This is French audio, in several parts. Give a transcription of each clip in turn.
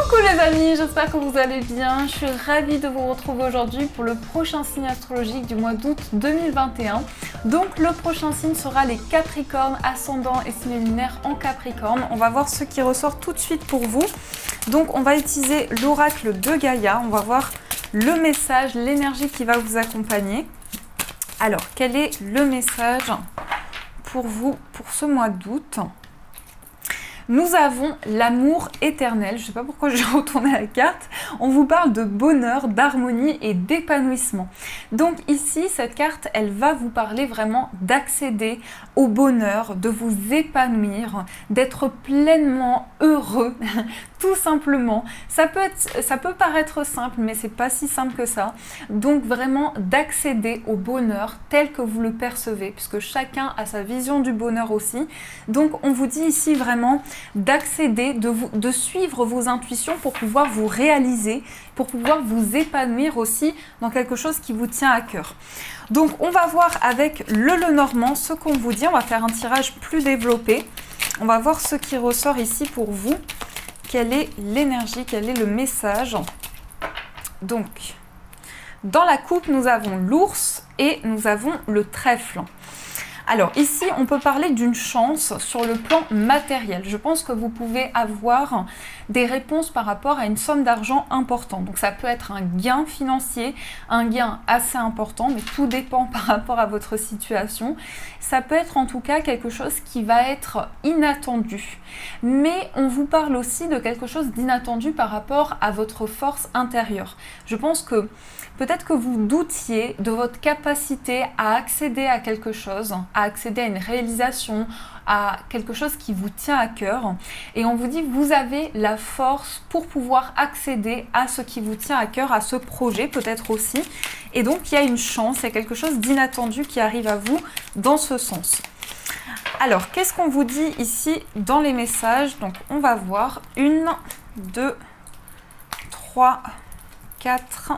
Coucou les amis, j'espère que vous allez bien. Je suis ravie de vous retrouver aujourd'hui pour le prochain signe astrologique du mois d'août 2021. Donc le prochain signe sera les Capricornes, ascendant et signe lunaire en Capricorne. On va voir ce qui ressort tout de suite pour vous. Donc on va utiliser l'oracle de Gaïa, on va voir le message, l'énergie qui va vous accompagner. Alors, quel est le message pour vous pour ce mois d'août ? Nous avons l'amour éternel. Je ne sais pas pourquoi j'ai retourné la carte. On vous parle de bonheur, d'harmonie et d'épanouissement. Donc ici, cette carte, elle va vous parler vraiment d'accéder au bonheur, de vous épanouir, d'être pleinement heureux, tout simplement. Ça peut paraître simple, mais c'est pas si simple que ça. Donc vraiment d'accéder au bonheur tel que vous le percevez, puisque chacun a sa vision du bonheur aussi. Donc on vous dit ici vraiment d'accéder, de suivre vos intuitions pour pouvoir vous réaliser, pour pouvoir vous épanouir aussi dans quelque chose qui vous tient à cœur. Donc on va voir avec le Lenormand ce qu'on vous dit, on va faire un tirage plus développé. On va voir ce qui ressort ici pour vous. Quelle est l'énergie, quel est le message? Donc, dans la coupe, nous avons l'ours et nous avons le trèfle. Alors ici, on peut parler d'une chance sur le plan matériel. Je pense que vous pouvez avoir des réponses par rapport à une somme d'argent importante. Donc ça peut être un gain financier, un gain assez important, mais tout dépend par rapport à votre situation. Ça peut être en tout cas quelque chose qui va être inattendu. Mais on vous parle aussi de quelque chose d'inattendu par rapport à votre force intérieure. Je pense que peut-être que vous doutiez de votre capacité à accéder à quelque chose, à accéder à une réalisation, à quelque chose qui vous tient à cœur. Et on vous dit que vous avez la force pour pouvoir accéder à ce qui vous tient à cœur, à ce projet peut-être aussi. Et donc il y a une chance, il y a quelque chose d'inattendu qui arrive à vous dans ce sens. Alors, qu'est-ce qu'on vous dit ici dans les messages? Donc on va voir 1, 2, 3, 4...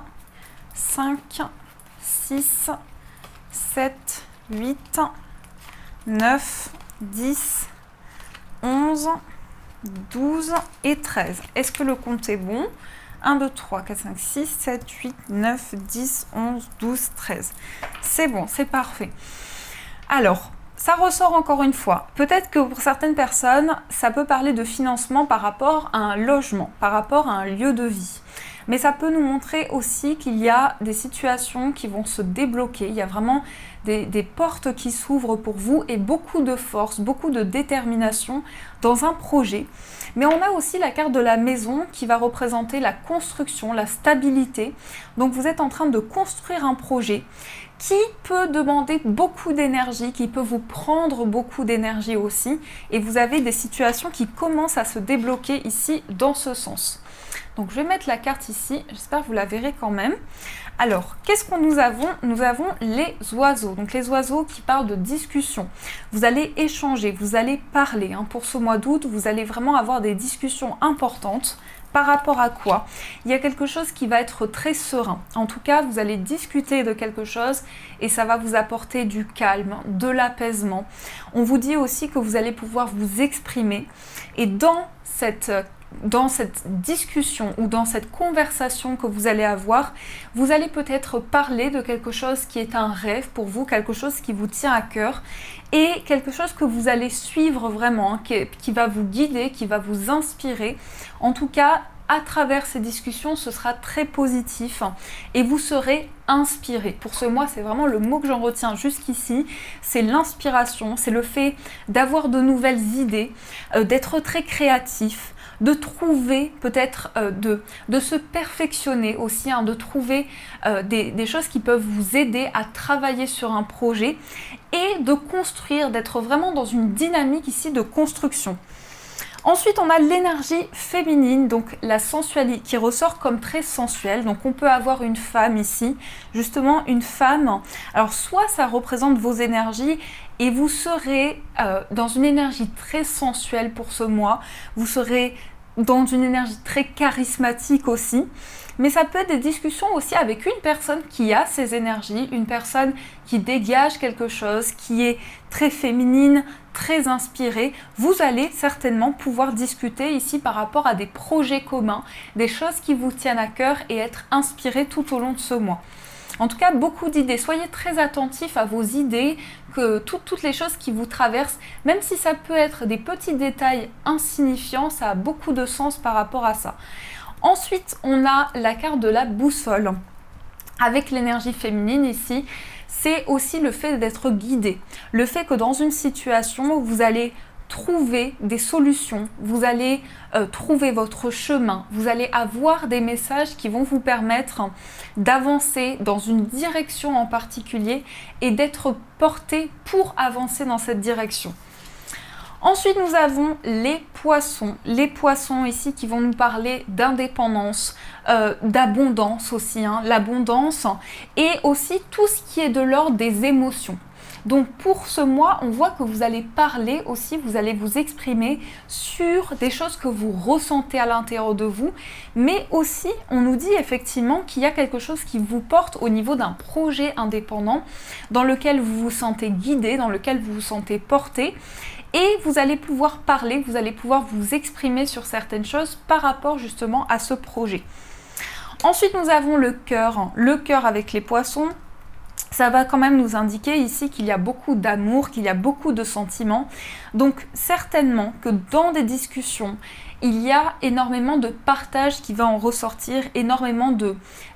5, 6, 7, 8, 9, 10, 11, 12 et 13. Est-ce que le compte est bon? 1, 2, 3, 4, 5, 6, 7, 8, 9, 10, 11, 12, 13. C'est bon, c'est parfait. Alors, ça ressort encore une fois. Peut-être que pour certaines personnes, ça peut parler de financement par rapport à un logement, par rapport à un lieu de vie. Mais ça peut nous montrer aussi qu'il y a des situations qui vont se débloquer. Il y a vraiment des portes qui s'ouvrent pour vous et beaucoup de force, beaucoup de détermination dans un projet. Mais on a aussi la carte de la maison qui va représenter la construction, la stabilité. Donc vous êtes en train de construire un projet qui peut demander beaucoup d'énergie, qui peut vous prendre beaucoup d'énergie aussi. Et vous avez des situations qui commencent à se débloquer ici dans ce sens. Donc je vais mettre la carte ici, j'espère que vous la verrez quand même. Alors, qu'est-ce que nous avons? Nous avons les oiseaux. Donc les oiseaux qui parlent de discussion. Vous allez échanger, vous allez parler. Pour ce mois d'août, vous allez vraiment avoir des discussions importantes. Par rapport à quoi? Il y a quelque chose qui va être très serein. En tout cas, vous allez discuter de quelque chose et ça va vous apporter du calme, de l'apaisement. On vous dit aussi que vous allez pouvoir vous exprimer. Et dans cette discussion ou dans cette conversation que vous allez avoir, vous allez peut-être parler de quelque chose qui est un rêve pour vous, quelque chose qui vous tient à cœur et quelque chose que vous allez suivre vraiment, qui va vous guider, qui va vous inspirer. En tout cas, à travers ces discussions, ce sera très positif et vous serez inspiré. Pour ce mois, c'est vraiment le mot que j'en retiens jusqu'ici, c'est l'inspiration, c'est le fait d'avoir de nouvelles idées, d'être très créatif, de trouver peut-être, de se perfectionner aussi, de trouver des choses qui peuvent vous aider à travailler sur un projet et de construire, d'être vraiment dans une dynamique ici de construction. Ensuite, on a l'énergie féminine, donc la sensualité, qui ressort comme très sensuelle. Donc, on peut avoir une femme ici, justement une femme. Alors, soit ça représente vos énergies et vous serez dans une énergie très sensuelle pour ce mois. Vous serez dans une énergie très charismatique aussi. Mais ça peut être des discussions aussi avec une personne qui a ces énergies, une personne qui dégage quelque chose, qui est très féminine, très inspirée. Vous allez certainement pouvoir discuter ici par rapport à des projets communs, des choses qui vous tiennent à cœur et être inspiré tout au long de ce mois. En tout cas, beaucoup d'idées. Soyez très attentifs à vos idées, que toutes les choses qui vous traversent, même si ça peut être des petits détails insignifiants, ça a beaucoup de sens par rapport à ça. Ensuite, on a la carte de la boussole. Avec l'énergie féminine ici, c'est aussi le fait d'être guidé. Le fait que dans une situation, vous allez trouver des solutions, vous allez trouver votre chemin, vous allez avoir des messages qui vont vous permettre d'avancer dans une direction en particulier et d'être porté pour avancer dans cette direction. Ensuite, nous avons les poissons. Les poissons ici qui vont nous parler d'indépendance, d'abondance aussi, l'abondance et aussi tout ce qui est de l'ordre des émotions. Donc pour ce mois, on voit que vous allez parler aussi, vous allez vous exprimer sur des choses que vous ressentez à l'intérieur de vous, mais aussi on nous dit effectivement qu'il y a quelque chose qui vous porte au niveau d'un projet indépendant dans lequel vous vous sentez guidé, dans lequel vous vous sentez porté. Et vous allez pouvoir parler, vous allez pouvoir vous exprimer sur certaines choses par rapport justement à ce projet. Ensuite, nous avons le cœur. Le cœur avec les poissons, ça va quand même nous indiquer ici qu'il y a beaucoup d'amour, qu'il y a beaucoup de sentiments. Donc certainement que dans des discussions, il y a énormément de partage qui va en ressortir, énormément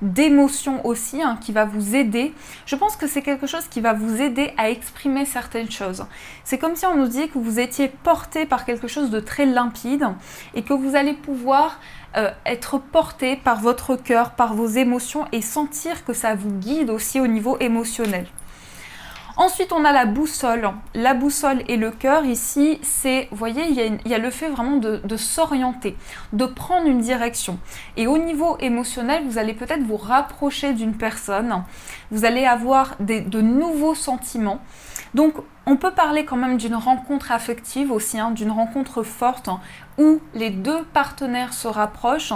d'émotions aussi qui va vous aider. Je pense que c'est quelque chose qui va vous aider à exprimer certaines choses. C'est comme si on nous dit que vous étiez porté par quelque chose de très limpide et que vous allez pouvoir être porté par votre cœur, par vos émotions et sentir que ça vous guide aussi au niveau émotionnel. Ensuite, on a la boussole. La boussole et le cœur, ici, c'est, vous voyez, il y a le fait vraiment de s'orienter, de prendre une direction. Et au niveau émotionnel, vous allez peut-être vous rapprocher d'une personne. Vous allez avoir de nouveaux sentiments. Donc, on peut parler quand même d'une rencontre affective aussi, d'une rencontre forte où les deux partenaires se rapprochent.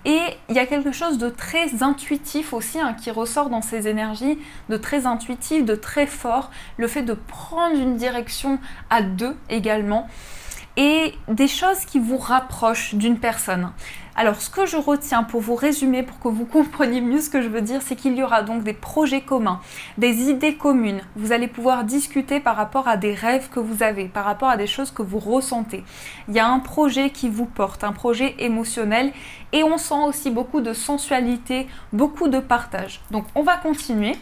Et il y a quelque chose de très intuitif aussi qui ressort dans ces énergies, de très intuitif, de très fort. Le fait de prendre une direction à deux également. Et des choses qui vous rapprochent d'une personne. Alors, ce que je retiens pour vous résumer, pour que vous compreniez mieux ce que je veux dire, c'est qu'il y aura donc des projets communs, des idées communes. Vous allez pouvoir discuter par rapport à des rêves que vous avez, par rapport à des choses que vous ressentez. Il y a un projet qui vous porte, un projet émotionnel et on sent aussi beaucoup de sensualité, beaucoup de partage. Donc, on va continuer.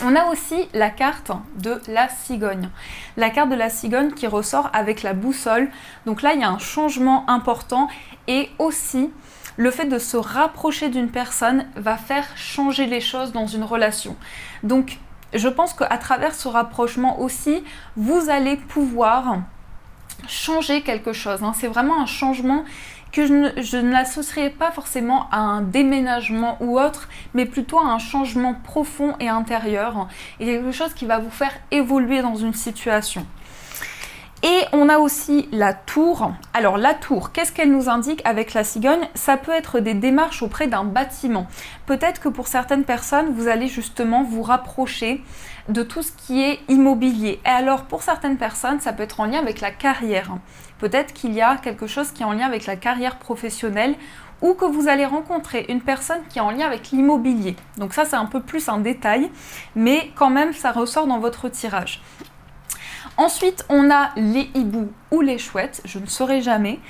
On a aussi la carte de la cigogne. La carte de la cigogne qui ressort avec la boussole. Donc là, il y a un changement important et aussi le fait de se rapprocher d'une personne va faire changer les choses dans une relation. Donc, je pense qu'à travers ce rapprochement aussi, vous allez pouvoir changer quelque chose. C'est vraiment un changement que je ne l'associerai pas forcément à un déménagement ou autre, mais plutôt à un changement profond et intérieur, et quelque chose qui va vous faire évoluer dans une situation. Et on a aussi la tour. Alors la tour, qu'est-ce qu'elle nous indique avec la cigogne? Ça peut être des démarches auprès d'un bâtiment. Peut-être que pour certaines personnes, vous allez justement vous rapprocher de tout ce qui est immobilier. Et alors pour certaines personnes, ça peut être en lien avec la carrière. Peut-être qu'il y a quelque chose qui est en lien avec la carrière professionnelle ou que vous allez rencontrer une personne qui est en lien avec l'immobilier. Donc ça, c'est un peu plus un détail, mais quand même, ça ressort dans votre tirage. Ensuite, on a les hiboux ou les chouettes, je ne saurais jamais.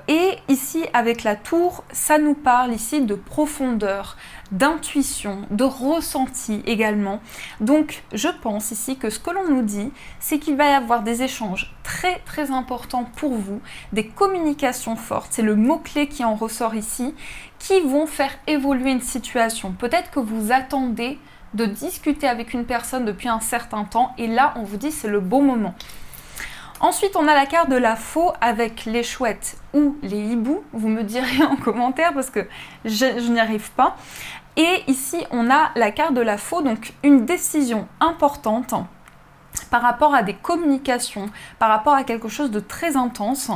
Et ici, avec la tour, ça nous parle ici de profondeur, d'intuition, de ressenti également. Donc, je pense ici que ce que l'on nous dit, c'est qu'il va y avoir des échanges très très importants pour vous, des communications fortes, c'est le mot-clé qui en ressort ici, qui vont faire évoluer une situation. Peut-être que vous attendez de discuter avec une personne depuis un certain temps et là on vous dit c'est le bon moment. Ensuite on a la carte de la faux avec les chouettes ou les hiboux, vous me direz en commentaire parce que je n'y arrive pas. Et ici on a la carte de la faux, donc une décision importante par rapport à des communications, par rapport à quelque chose de très intense,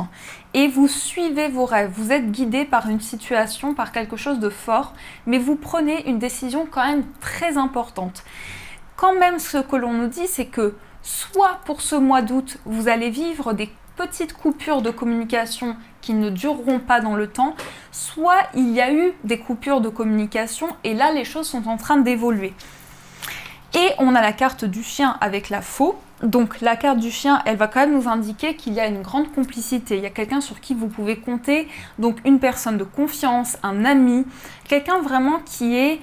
et vous suivez vos rêves. Vous êtes guidé par une situation, par quelque chose de fort, mais vous prenez une décision quand même très importante. Quand même, ce que l'on nous dit, c'est que soit pour ce mois d'août, vous allez vivre des petites coupures de communication qui ne dureront pas dans le temps, soit il y a eu des coupures de communication et là, les choses sont en train d'évoluer. Et on a la carte du chien avec la faux. Donc la carte du chien, elle va quand même nous indiquer qu'il y a une grande complicité. Il y a quelqu'un sur qui vous pouvez compter, donc une personne de confiance, un ami, quelqu'un vraiment qui est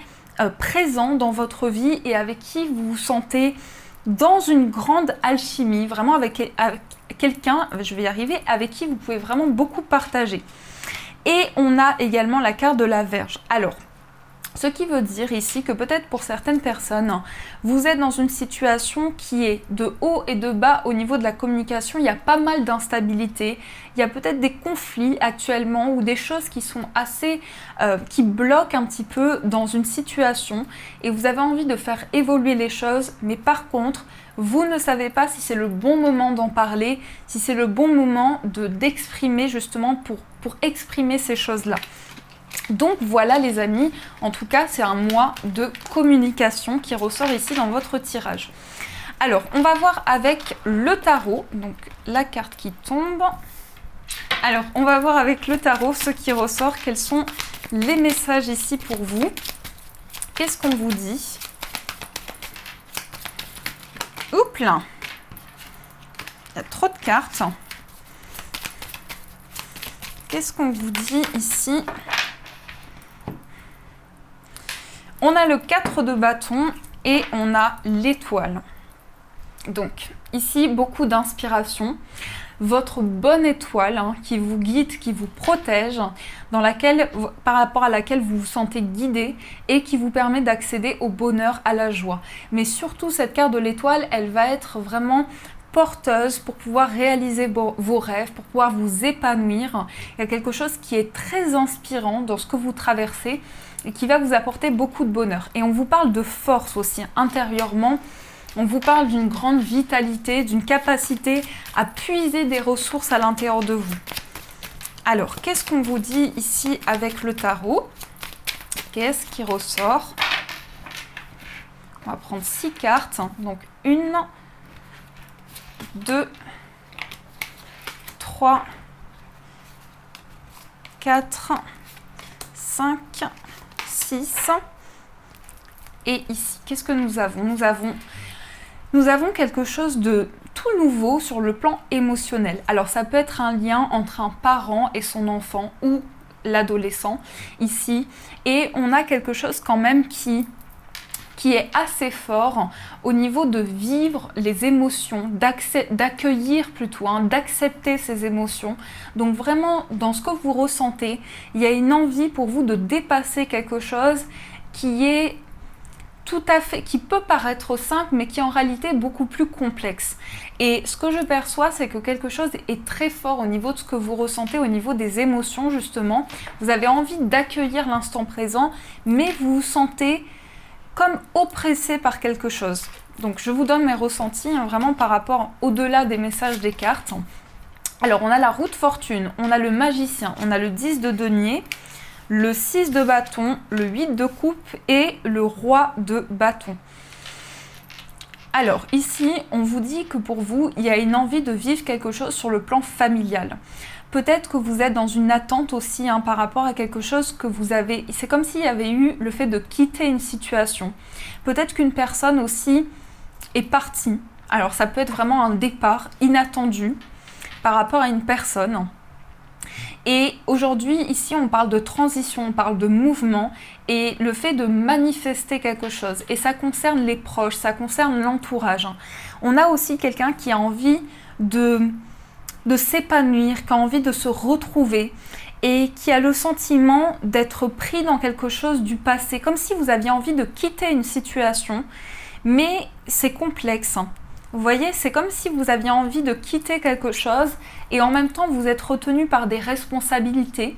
présent dans votre vie et avec qui vous vous sentez dans une grande alchimie, vraiment avec quelqu'un, je vais y arriver, avec qui vous pouvez vraiment beaucoup partager. Et on a également la carte de la Vierge. Alors, ce qui veut dire ici que peut-être pour certaines personnes, vous êtes dans une situation qui est de haut et de bas au niveau de la communication. Il y a pas mal d'instabilité, il y a peut-être des conflits actuellement ou des choses qui sont assez, qui bloquent un petit peu dans une situation et vous avez envie de faire évoluer les choses, mais par contre, vous ne savez pas si c'est le bon moment d'en parler, si c'est le bon moment d'exprimer justement pour exprimer ces choses-là. Donc voilà les amis, en tout cas c'est un mois de communication qui ressort ici dans votre tirage. Alors on va voir avec le tarot, donc la carte qui tombe. Alors on va voir avec le tarot ce qui ressort, quels sont les messages ici pour vous. Qu'est-ce qu'on vous dit? Oups là, il y a trop de cartes. Qu'est-ce qu'on vous dit ici? On a le 4 de bâton et on a l'étoile. Donc ici, beaucoup d'inspiration. Votre bonne étoile qui vous guide, qui vous protège, par rapport à laquelle vous vous sentez guidé et qui vous permet d'accéder au bonheur, à la joie. Mais surtout, cette carte de l'étoile, elle va être vraiment porteuse pour pouvoir réaliser vos rêves, pour pouvoir vous épanouir. Il y a quelque chose qui est très inspirant dans ce que vous traversez et qui va vous apporter beaucoup de bonheur. Et on vous parle de force aussi intérieurement. On vous parle d'une grande vitalité, d'une capacité à puiser des ressources à l'intérieur de vous. Alors, qu'est-ce qu'on vous dit ici avec le tarot? Qu'est-ce qui ressort? On va prendre 6 cartes. Donc, 1, 2, 3, 4, 5, 6. Et ici, qu'est-ce que nous avons? Nous avons quelque chose de tout nouveau sur le plan émotionnel. Alors ça peut être un lien entre un parent et son enfant ou l'adolescent ici. Et on a quelque chose quand même qui est assez fort au niveau de vivre les émotions, d'accueillir plutôt, d'accepter ces émotions. Donc vraiment, dans ce que vous ressentez, il y a une envie pour vous de dépasser quelque chose qui est tout à fait, qui peut paraître simple, mais qui est en réalité beaucoup plus complexe. Et ce que je perçois, c'est que quelque chose est très fort au niveau de ce que vous ressentez, au niveau des émotions justement. Vous avez envie d'accueillir l'instant présent, mais vous vous sentez comme oppressé par quelque chose. Donc je vous donne mes ressentis vraiment par rapport au-delà des messages des cartes. Alors on a la roue de fortune, on a le magicien, on a le 10 de denier, le 6 de bâton, le 8 de coupe et le roi de bâton. Alors ici, on vous dit que pour vous, il y a une envie de vivre quelque chose sur le plan familial. Peut-être que vous êtes dans une attente aussi par rapport à quelque chose que vous avez... C'est comme s'il y avait eu le fait de quitter une situation. Peut-être qu'une personne aussi est partie. Alors ça peut être vraiment un départ inattendu par rapport à une personne. Et aujourd'hui, ici, on parle de transition, on parle de mouvement et le fait de manifester quelque chose. Et ça concerne les proches, ça concerne l'entourage. On a aussi quelqu'un qui a envie de s'épanouir, qui a envie de se retrouver et qui a le sentiment d'être pris dans quelque chose du passé, comme si vous aviez envie de quitter une situation, mais c'est complexe. Vous voyez, c'est comme si vous aviez envie de quitter quelque chose et en même temps vous êtes retenu par des responsabilités,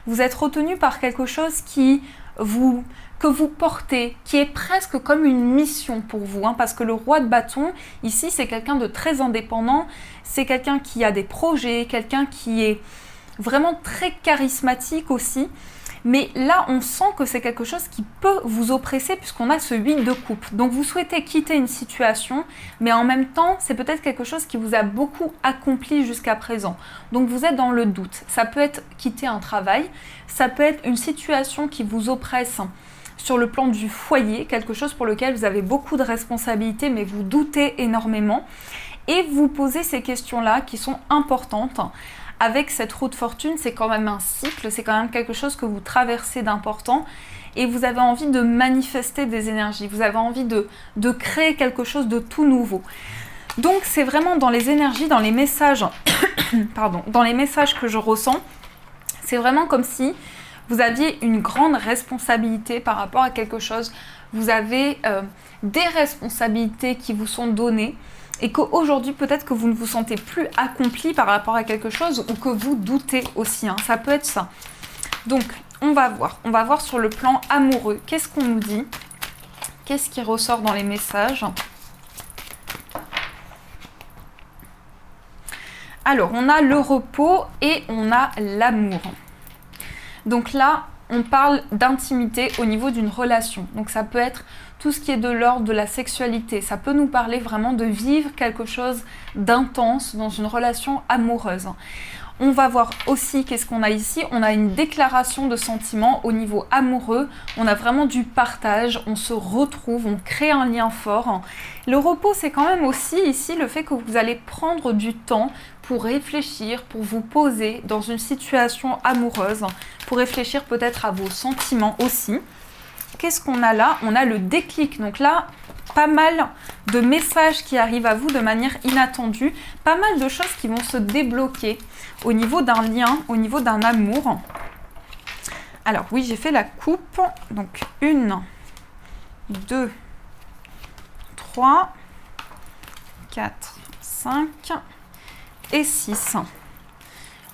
vous êtes retenu par quelque chose qui que vous portez, qui est presque comme une mission pour vous, hein, parce que le roi de bâton, ici, c'est quelqu'un de très indépendant, c'est quelqu'un qui a des projets, quelqu'un qui est vraiment très charismatique aussi, mais là, on sent que c'est quelque chose qui peut vous oppresser puisqu'on a ce 8 de coupe. Donc, vous souhaitez quitter une situation, mais en même temps, c'est peut-être quelque chose qui vous a beaucoup accompli jusqu'à présent. Donc, vous êtes dans le doute. Ça peut être quitter un travail, ça peut être une situation qui vous oppresse sur le plan du foyer, quelque chose pour lequel vous avez beaucoup de responsabilités, mais vous doutez énormément. Et vous posez ces questions-là qui sont importantes. Avec cette roue de fortune, c'est quand même un cycle, c'est quand même quelque chose que vous traversez d'important et vous avez envie de manifester des énergies, vous avez envie de créer quelque chose de tout nouveau. Donc c'est vraiment dans les énergies, dans les messages, dans les messages que je ressens, c'est vraiment comme si vous aviez une grande responsabilité par rapport à quelque chose, vous avez des responsabilités qui vous sont données, et qu'aujourd'hui, peut-être que vous ne vous sentez plus accompli par rapport à quelque chose ou que vous doutez aussi, hein. Ça peut être ça. Donc, on va voir sur le plan amoureux. Qu'est-ce qu'on nous dit? Qu'est-ce qui ressort dans les messages? Alors, on a le repos et on a l'amour. Donc là, on parle d'intimité au niveau d'une relation. Donc ça peut être tout ce qui est de l'ordre de la sexualité. Ça peut nous parler vraiment de vivre quelque chose d'intense dans une relation amoureuse. On va voir aussi qu'est-ce qu'on a ici. On a une déclaration de sentiments au niveau amoureux. On a vraiment du partage, on se retrouve, on crée un lien fort. Le repos, c'est quand même aussi ici le fait que vous allez prendre du temps pour réfléchir, pour vous poser dans une situation amoureuse, pour réfléchir peut-être à vos sentiments aussi. Qu'est-ce qu'on a là? On a le déclic. Donc là, pas mal de messages qui arrivent à vous de manière inattendue, pas mal de choses qui vont se débloquer au niveau d'un lien, au niveau d'un amour. Alors oui, j'ai fait la coupe. Donc 1, 2, 3, 4, 5 et 6.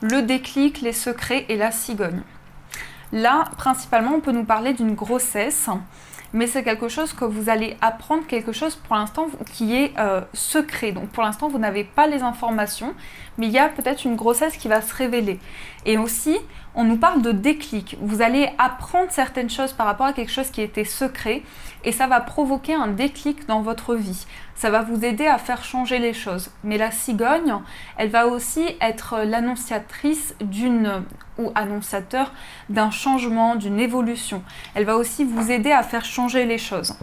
Le déclic, les secrets et la cigogne. Là, principalement, on peut nous parler d'une grossesse, mais c'est quelque chose que vous allez apprendre, quelque chose pour l'instant qui est secret. Donc pour l'instant, vous n'avez pas les informations, mais il y a peut-être une grossesse qui va se révéler. Et aussi, on nous parle de déclic. Vous allez apprendre certaines choses par rapport à quelque chose qui était secret et ça va provoquer un déclic dans votre vie. Ça va vous aider à faire changer les choses. Mais la cigogne, elle va aussi être l'annonciatrice ou annonciateur d'un changement, d'une évolution. Elle va aussi vous aider à faire changer les choses.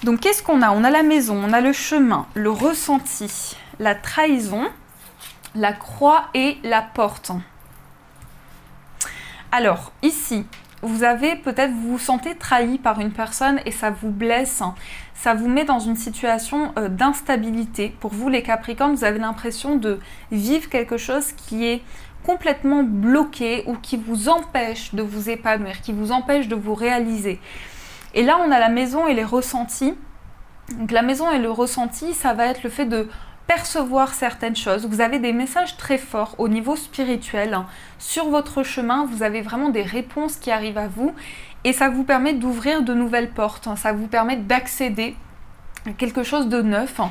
Donc qu'est-ce qu'on a? On a la maison, on a le chemin, le ressenti, la trahison, la croix et la porte. Alors ici, vous avez peut-être, vous vous sentez trahi par une personne et ça vous blesse, ça vous met dans une situation d'instabilité. Pour vous les Capricornes, vous avez l'impression de vivre quelque chose qui est complètement bloqué ou qui vous empêche de vous épanouir, qui vous empêche de vous réaliser. Et là, on a la maison et les ressentis. Donc la maison et le ressenti, ça va être le fait de percevoir certaines choses. Vous avez des messages très forts au niveau spirituel. Sur votre chemin, vous avez vraiment des réponses qui arrivent à vous et ça vous permet d'ouvrir de nouvelles portes. Ça vous permet d'accéder à quelque chose de neuf.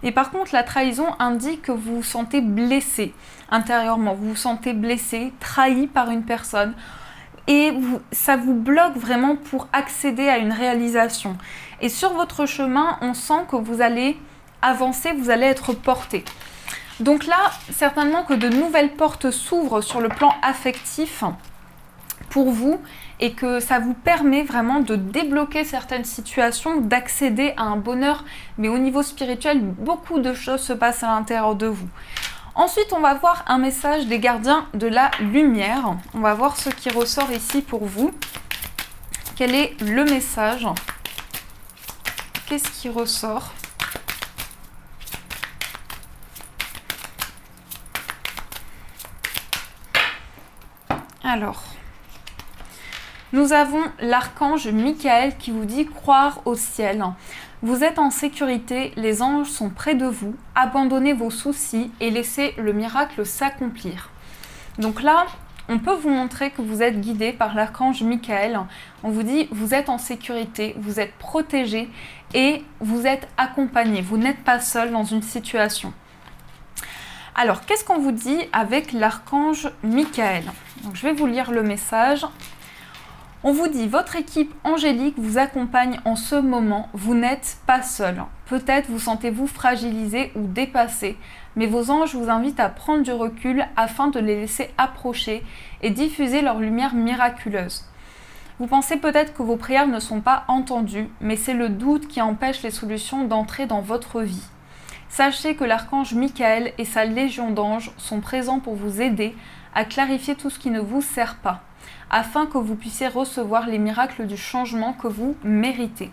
Et par contre, la trahison indique que vous vous sentez blessé intérieurement. Vous vous sentez blessé, trahi par une personne. Et ça vous bloque vraiment pour accéder à une réalisation. Et sur votre chemin, on sent que vous allez avancer, vous allez être porté. Donc là, certainement que de nouvelles portes s'ouvrent sur le plan affectif pour vous et que ça vous permet vraiment de débloquer certaines situations, d'accéder à un bonheur. Mais au niveau spirituel, beaucoup de choses se passent à l'intérieur de vous. Ensuite, on va voir un message des gardiens de la lumière. On va voir ce qui ressort ici pour vous. Quel est le message? Qu'est-ce qui ressort? Alors, nous avons l'archange Michael qui vous dit croire au ciel. Vous êtes en sécurité, les anges sont près de vous, abandonnez vos soucis et laissez le miracle s'accomplir. Donc là, on peut vous montrer que vous êtes guidé par l'archange Michael. On vous dit vous êtes en sécurité, vous êtes protégé et vous êtes accompagné. Vous n'êtes pas seul dans une situation. Alors, qu'est-ce qu'on vous dit avec l'archange Michael? Donc, je vais vous lire le message. On vous dit, votre équipe angélique vous accompagne en ce moment, vous n'êtes pas seul. Peut-être vous sentez-vous fragilisé ou dépassé, mais vos anges vous invitent à prendre du recul afin de les laisser approcher et diffuser leur lumière miraculeuse. Vous pensez peut-être que vos prières ne sont pas entendues, mais c'est le doute qui empêche les solutions d'entrer dans votre vie. Sachez que l'archange Michael et sa légion d'anges sont présents pour vous aider à clarifier tout ce qui ne vous sert pas, afin que vous puissiez recevoir les miracles du changement que vous méritez.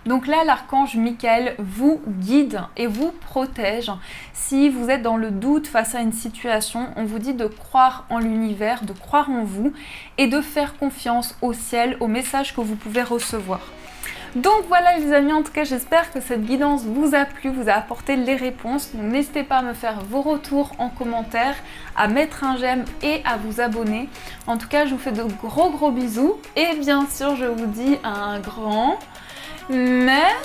Donc là, l'archange Michael vous guide et vous protège. Si vous êtes dans le doute face à une situation, on vous dit de croire en l'univers, de croire en vous et de faire confiance au ciel, aux messages que vous pouvez recevoir. Donc voilà les amis, en tout cas j'espère que cette guidance vous a plu, vous a apporté les réponses. Donc n'hésitez pas à me faire vos retours en commentaire, à mettre un j'aime et à vous abonner. En tout cas je vous fais de gros bisous et bien sûr je vous dis un grand merci.